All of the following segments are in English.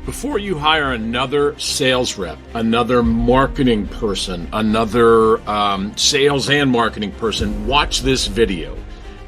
Before you hire another sales rep, another marketing person, another sales and marketing person, watch this video.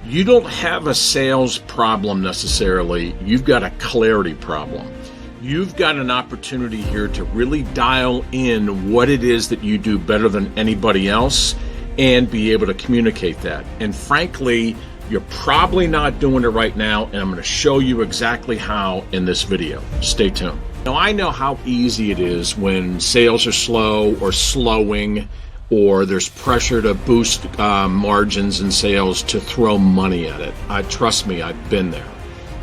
You don't have a sales problem necessarily. You've got a clarity problem. You've got an opportunity here to really dial in what it is that you do better than anybody else and be able to communicate that. And frankly, you're probably not doing it right now, and I'm going to show you exactly how in this video. Stay tuned. Now, I know how easy it is when sales are slow or slowing, or there's pressure to boost margins in sales to throw money at it. Trust me, I've been there.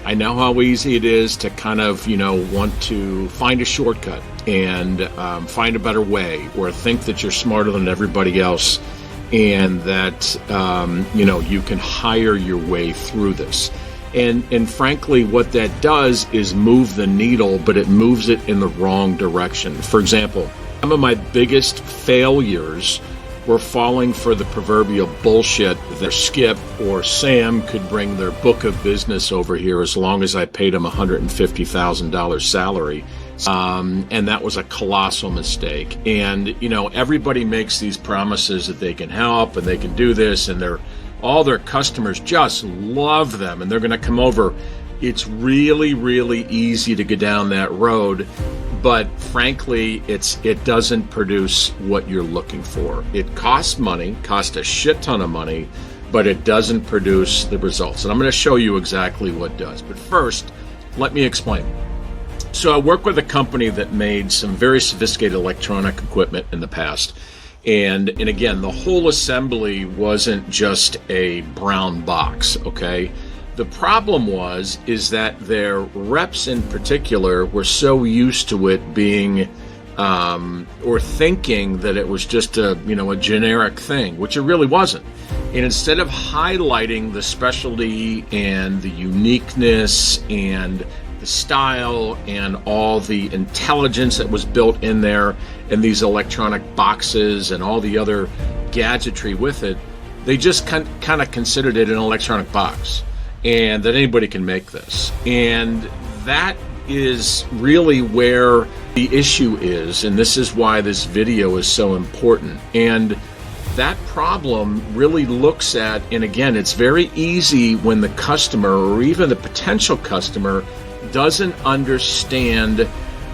I know how easy it is to kind of, want to find a shortcut and find a better way, or think that you're smarter than everybody else, and that, you can hire your way through this. And frankly, what that does is move the needle, but it moves it in the wrong direction. For example, some of my biggest failures were falling for the proverbial bullshit that Skip or Sam could bring their book of business over here as long as I paid them $150,000 salary. And that was a colossal mistake. And, everybody makes these promises that they can help and they can do this, and all their customers just love them and they're going to come over. It's really, really easy to go down that road. But frankly, it doesn't produce what you're looking for. It costs money, costs a shit ton of money, but it doesn't produce the results. And I'm going to show you exactly what does. But first, let me explain. So I work with a company that made some very sophisticated electronic equipment in the past. And again, the whole assembly wasn't just a brown box, okay? The problem is that their reps in particular were so used to it being, or thinking that it was just a generic thing, which it really wasn't. And instead of highlighting the specialty and the uniqueness and the style and all the intelligence that was built in there in these electronic boxes and all the other gadgetry with it, they just kind of considered it an electronic box and that anybody can make this. And that is really where the issue is, and this is why this video is so important. And that problem really looks at, and again, it's very easy when the customer or even the potential customer doesn't understand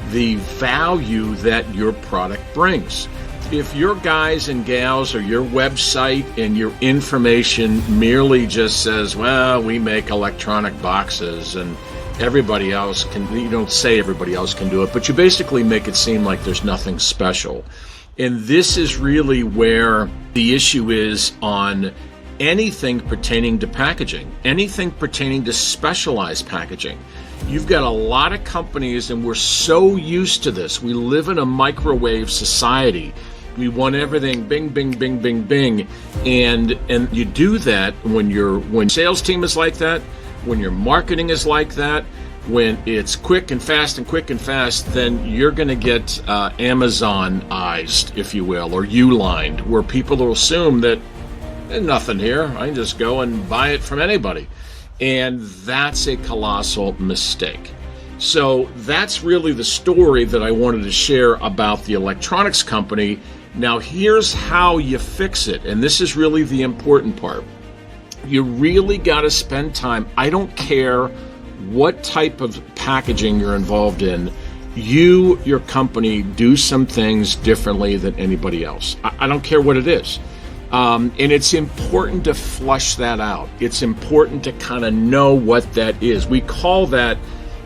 the value that your product brings. If your guys and gals or your website and your information merely just says, well, we make electronic boxes and everybody else can, you don't say everybody else can do it, but you basically make it seem like there's nothing special. And this is really where the issue is on anything pertaining to packaging, anything pertaining to specialized packaging. You've got a lot of companies, and we're so used to this. We live in a microwave society. We want everything bing, bing, bing, bing, bing. And you do that when sales team is like that, when your marketing is like that, when it's quick and fast, then you're going to get Amazonized, if you will, or Ulined, where people will assume that there's nothing here. I can just go and buy it from anybody. And that's a colossal mistake. So that's really the story that I wanted to share about the electronics company. Now here's how you fix it. And this is really the important part. You really got to spend time. I don't care what type of packaging you're involved in. Your company, do some things differently than anybody else. I don't care what it is. And it's important to flush that out. It's important to kind of know what that is. We call that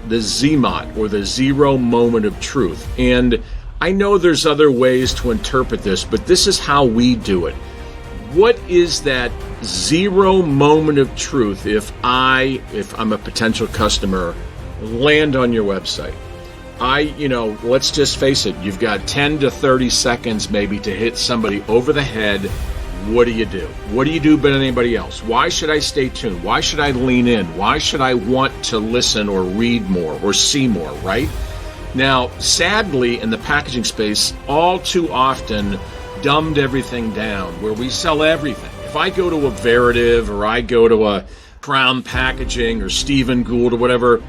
the ZMOT, or the zero moment of truth. And I know there's other ways to interpret this, but this is how we do it. What is that zero moment of truth if I'm a potential customer, land on your website? Let's just face it, you've got 10 to 30 seconds maybe to hit somebody over the head. What do you do? What do you do better than anybody else? Why should I stay tuned? Why should I lean in? Why should I want to listen or read more or see more, right? Now, sadly, in the packaging space, all too often dumbed everything down, where we sell everything. If I go to a Veritiv or I go to a Crown Packaging or Stephen Gould or whatever,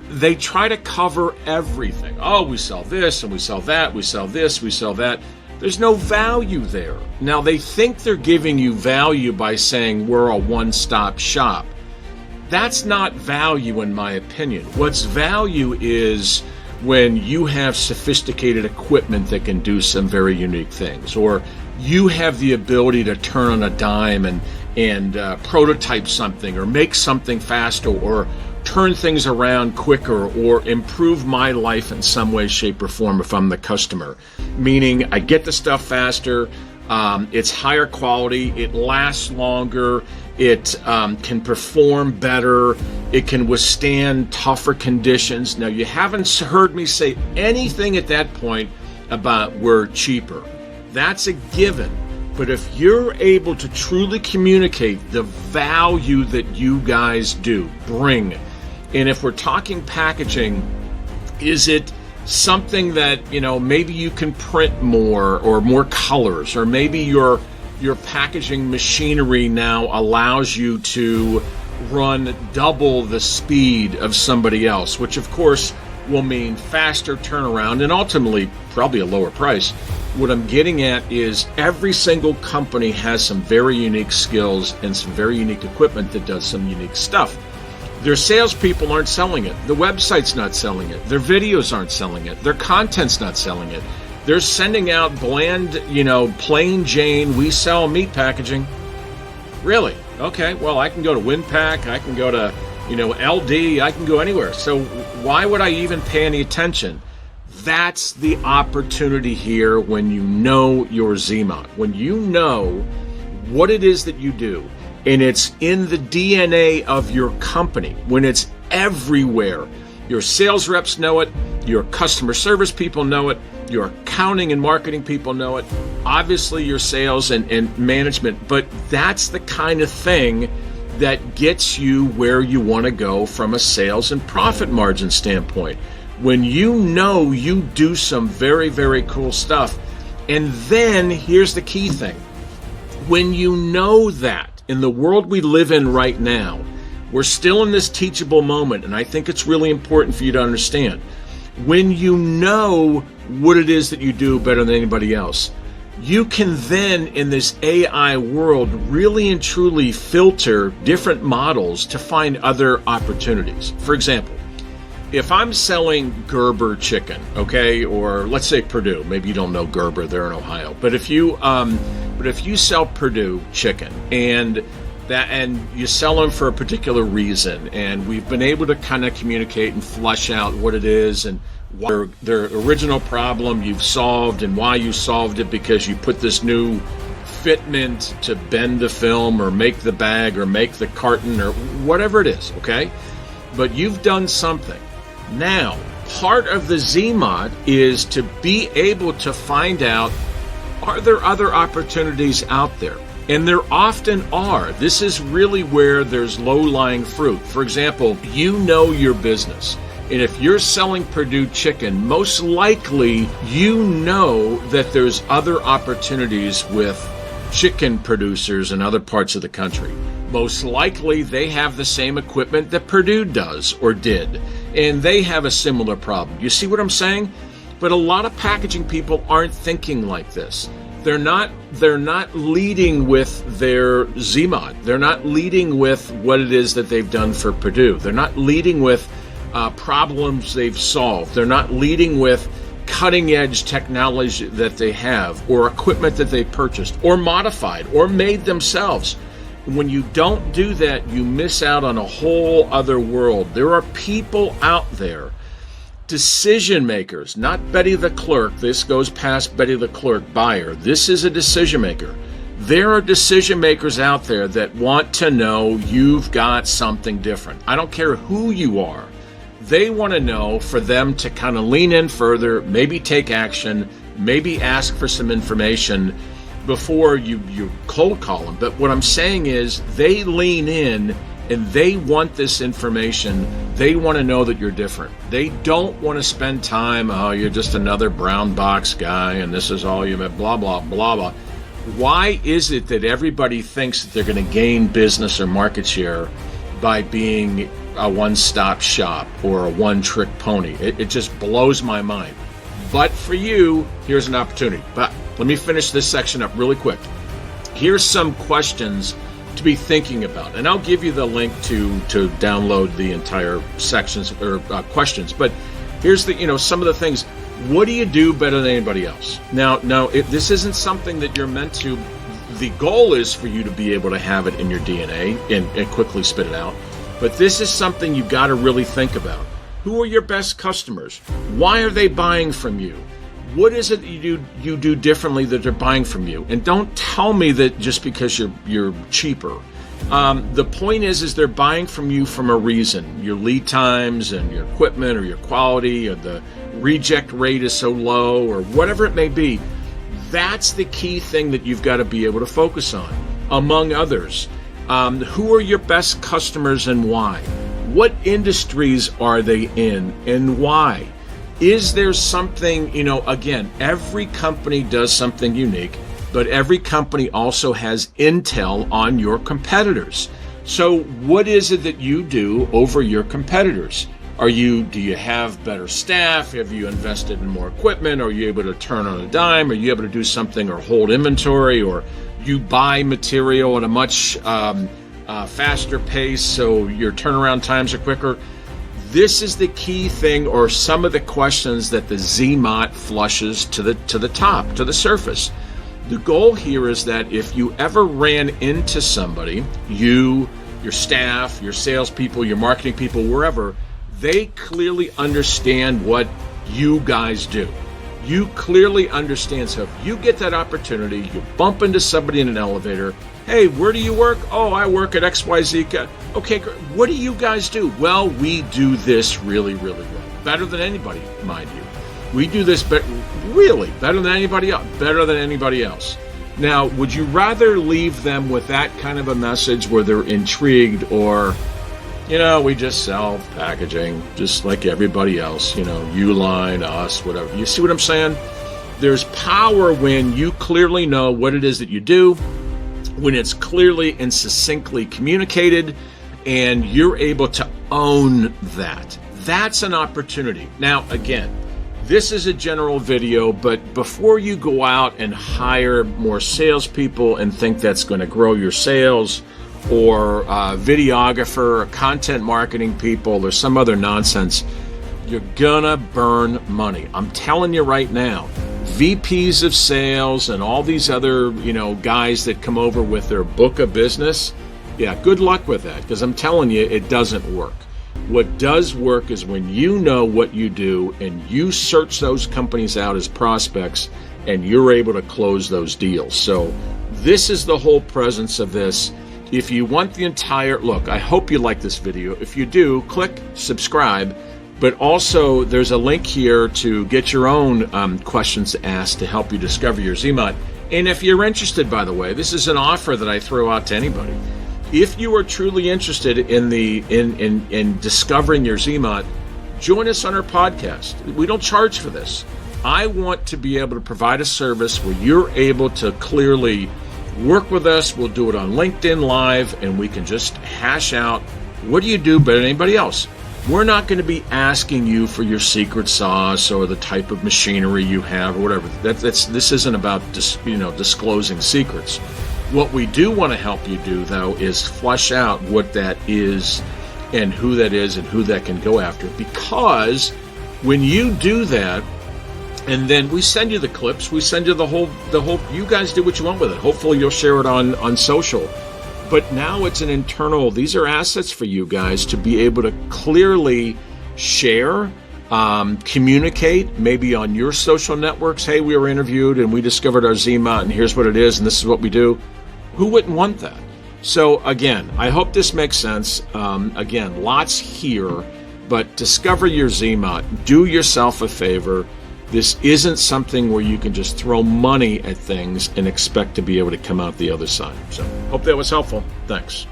they try to cover everything. Oh, we sell this and we sell that, we sell this, we sell that. There's no value there. Now, they think they're giving you value by saying we're a one-stop shop. That's not value, in my opinion. What's value is when you have sophisticated equipment that can do some very unique things, or you have the ability to turn on a dime and prototype something, or make something faster, or turn things around quicker, or improve my life in some way, shape, or form if I'm the customer. Meaning I get the stuff faster, it's higher quality, it lasts longer, it can perform better, it can withstand tougher conditions. Now, you haven't heard me say anything at that point about we're cheaper. That's a given. But if you're able to truly communicate the value that you guys do bring, and if we're talking packaging, is it something that, maybe you can print more or more colors, or maybe your packaging machinery now allows you to run double the speed of somebody else, which of course will mean faster turnaround and ultimately probably a lower price. What I'm getting at is every single company has some very unique skills and some very unique equipment that does some unique stuff. Their salespeople aren't selling it. The website's not selling it. Their videos aren't selling it. Their content's not selling it. They're sending out bland, plain Jane, we sell meat packaging. Really? Okay, well, I can go to WinPack, I can go to, LD, I can go anywhere. So why would I even pay any attention? That's the opportunity here when you know your ZMOD. When you know what it is that you do, and it's in the DNA of your company, when it's everywhere. Your sales reps know it, your customer service people know it, your accounting and marketing people know it, obviously your sales and management, but that's the kind of thing that gets you where you want to go from a sales and profit margin standpoint. When you know you do some very, very cool stuff, and then here's the key thing. When you know that, in the world we live in right now, we're still in this teachable moment, and I think it's really important for you to understand. When you know what it is that you do better than anybody else, you can then, in this AI world, really and truly filter different models to find other opportunities. For example, if I'm selling Gerber chicken, okay, or let's say Perdue, maybe you don't know Gerber, they're in Ohio, but if you sell Perdue chicken and you sell them for a particular reason, and we've been able to kind of communicate and flush out what it is and what their original problem you've solved and why you solved it, because you put this new fitment to bend the film or make the bag or make the carton or whatever it is, okay? But you've done something. Now, part of the ZMOD is to be able to find out, are there other opportunities out there? And there often are. This is really where there's low-lying fruit. For example, you know your business. And if you're selling Perdue chicken, most likely you know that there's other opportunities with chicken producers in other parts of the country. Most likely they have the same equipment that Perdue does or did, and they have a similar problem. You see what I'm saying? But a lot of packaging people aren't thinking like this. They're not leading with their ZMOD. They're not leading with what it is that they've done for Perdue. They're not leading with problems they've solved. They're not leading with cutting-edge technology that they have, or equipment that they purchased, or modified, or made themselves. When you don't do that, you miss out on a whole other world. There are people out there, decision makers, not Betty the clerk. This goes past Betty the clerk buyer. This is a decision maker. There are decision makers out there that want to know you've got something different. I don't care who you are. They want to know, for them to kind of lean in further, maybe take action, maybe ask for some information before you cold call them. But what I'm saying is they lean in and they want this information. They want to know that you're different. They don't want to spend time, oh, you're just another brown box guy and this is all you have, blah, blah, blah, blah. Why is it that everybody thinks that they're going to gain business or market share by being a one-stop shop or a one-trick pony. It just blows my mind. But for you, here's an opportunity. But let me finish this section up really quick. Here's some questions to be thinking about, and I'll give you the link to download the entire sections or questions. But here's the some of the things. What do you do better than anybody else? Now, this isn't something that you're meant to. The goal is for you to be able to have it in your DNA and quickly spit it out. But this is something you've got to really think about. Who are your best customers? Why are they buying from you? What is it that you do differently that they're buying from you? And don't tell me that just because you're cheaper. The point is they're buying from you from a reason. Your lead times and your equipment or your quality or the reject rate is so low or whatever it may be. That's the key thing that you've got to be able to focus on, among others. Who are your best customers and why? What industries are they in and why? Is there something, again, every company does something unique, but every company also has intel on your competitors. So what is it that you do over your competitors? Do you have better staff? Have you invested in more equipment? Are you able to turn on a dime? Are you able to do something or hold inventory? Or you buy material at a much faster pace so your turnaround times are quicker? This is the key thing, or some of the questions that the ZMOT flushes to the top, to the surface. The goal here is that if you ever ran into somebody, your staff, your salespeople, your marketing people, wherever, they clearly understand what you guys do. You clearly understand. So if you get that opportunity, you bump into somebody in an elevator. Hey, where do you work? Oh, I work at XYZ. Okay, what do you guys do? Well, we do this really, really well. Better than anybody, mind you. We do this really better than anybody else. Better than anybody else. Now, would you rather leave them with that kind of a message where they're intrigued or, we just sell packaging just like everybody else, Uline, us, whatever. You see what I'm saying? There's power when you clearly know what it is that you do, when it's clearly and succinctly communicated, and you're able to own that. That's an opportunity. Now, again, this is a general video, but before you go out and hire more salespeople and think that's going to grow your sales, or a videographer, or content marketing people, or some other nonsense, you're gonna burn money. I'm telling you right now. VPs of sales and all these other, guys that come over with their book of business, yeah, good luck with that, because I'm telling you, it doesn't work. What does work is when you know what you do and you search those companies out as prospects and you're able to close those deals. So this is the whole presence of this. If you want the entire look, I hope you like this video. If you do, click subscribe. But also, there's a link here to get your own questions asked to help you discover your ZMOT. And if you're interested, by the way, this is an offer that I throw out to anybody. If you are truly interested in in discovering your ZMOT, join us on our podcast. We don't charge for this. I want to be able to provide a service where you're able to clearly work with us. We'll do it on LinkedIn Live, and we can just hash out what do you do better than anybody else. We're not going to be asking you for your secret sauce or the type of machinery you have or whatever. This isn't about disclosing secrets. What we do want to help you do, though, is flesh out what that is and who that can go after. Because when you do that, and then we send you the clips, we send you the whole. You guys do what you want with it. Hopefully, you'll share it on social. But now it's an internal. These are assets for you guys to be able to clearly share, communicate, maybe on your social networks. Hey, we were interviewed and we discovered our ZMOT, and here's what it is, and this is what we do. Who wouldn't want that? So again, I hope this makes sense. Again, lots here, but discover your ZMOT. Do yourself a favor. This isn't something where you can just throw money at things and expect to be able to come out the other side. So hope that was helpful. Thanks.